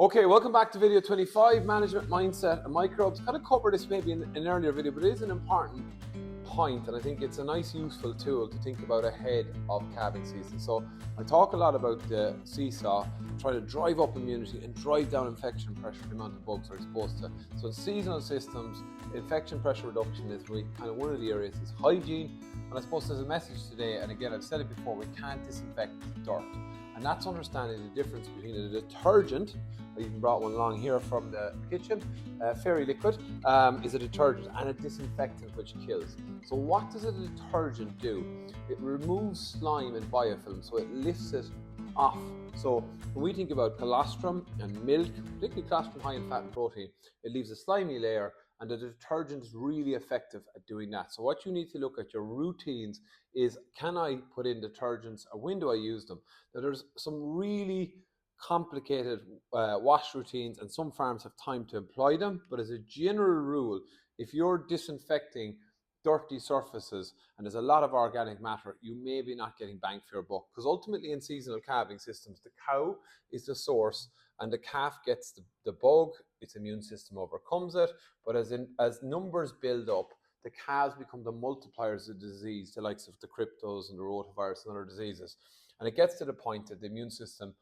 Okay, welcome back to video 25, management mindset and microbes. Kind of covered this maybe in an earlier video, but it is an important point, and I think it's a nice useful tool to think about ahead of calving season. So I talk a lot about the seesaw, try to drive up immunity and drive down infection pressure, the amount of bugs are exposed to. So in seasonal systems, infection pressure reduction is really kind of one of the areas is hygiene. And I suppose there's a message today, and again, I've said it before, we can't disinfect dirt. And that's understanding the difference between a detergent, I even brought one along here from the kitchen, fairy liquid, is a detergent, and a disinfectant which kills. So what does a detergent do? It removes slime and biofilm, so it lifts it off. So when we think about colostrum and milk, particularly colostrum high in fat and protein, it leaves a slimy layer, and the detergent is really effective at doing that. So what you need to look at your routines is, can I put in detergents or when do I use them? Now there's some really complicated wash routines, and some farms have time to employ them, but as a general rule, if you're disinfecting dirty surfaces and there's a lot of organic matter, you may be not getting bang for your buck, because ultimately in seasonal calving systems, the cow is the source and the calf gets the bug, its immune system overcomes it, but as numbers build up, the calves become the multipliers of the disease, the likes of the cryptos and the rotavirus and other diseases, and it gets to the point that the immune system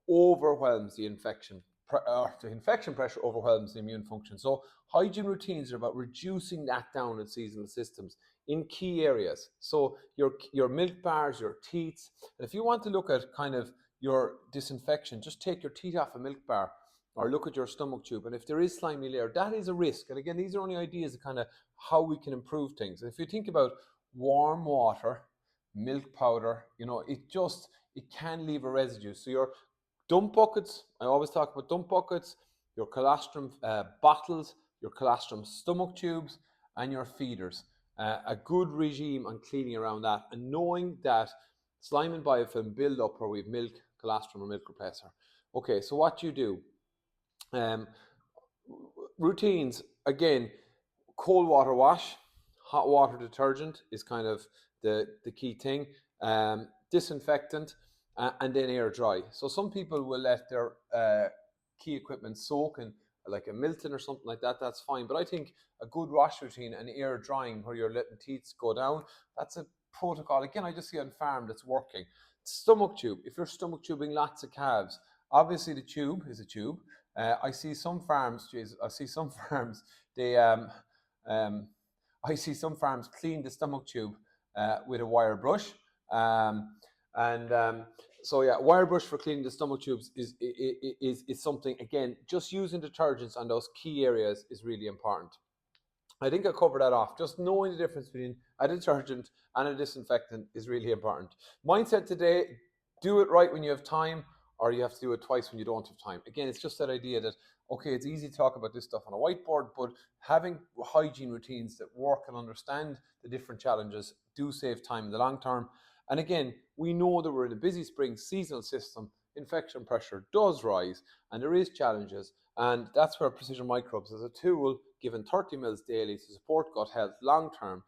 overwhelms the infection pressure overwhelms the immune function. So hygiene routines are about reducing that down in seasonal systems in key areas. So your milk bars, your teats, and if you want to look at kind of your disinfection, just take your teat off a milk bar or look at your stomach tube, and if there is slimy layer, that is a risk. And again, these are only ideas of kind of how we can improve things. And if you think about warm water, milk powder, it can leave a residue. So your dump buckets, I always talk about dump buckets, your colostrum bottles, your colostrum stomach tubes, and your feeders. A good regime on cleaning around that, and knowing that slime and biofilm build up where we have milk, colostrum, or milk replacer. Okay, so what you do? Routines, again, cold water wash, hot water detergent is kind of the key thing. Disinfectant, and then air dry. So some people will let their key equipment soak in like a Milton or something like that, that's fine. But I think a good wash routine and air drying where you're letting teats go down, that's a protocol. Again, I just see on farm that's working. Stomach tube, if you're stomach tubing lots of calves, obviously the tube is a tube. I see some farms, they I see some farms clean the stomach tube with a wire brush. So yeah, wire brush for cleaning the stomach tubes is something, again, just using detergents on those key areas is really important. I think I covered that off. Just knowing the difference between a detergent and a disinfectant is really important. Mindset today, do it right when you have time, or you have to do it twice when you don't have time. Again, it's just that idea that, okay, it's easy to talk about this stuff on a whiteboard, but having hygiene routines that work and understand the different challenges do save time in the long term. And again, we know that we're in a busy spring seasonal system, infection pressure does rise, and there is challenges. And that's where Precision Microbes as a tool, given 30 mils daily to support gut health long term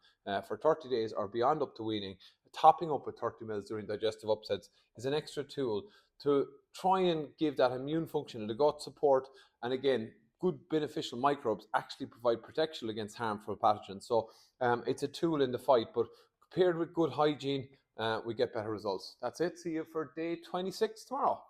for 30 days or beyond up to weaning, topping up with 30 mils during digestive upsets is an extra tool to try and give that immune function and the gut support. And again, good beneficial microbes actually provide protection against harmful pathogens. So it's a tool in the fight, but paired with good hygiene, we get better results. That's it. See you for day 26 tomorrow.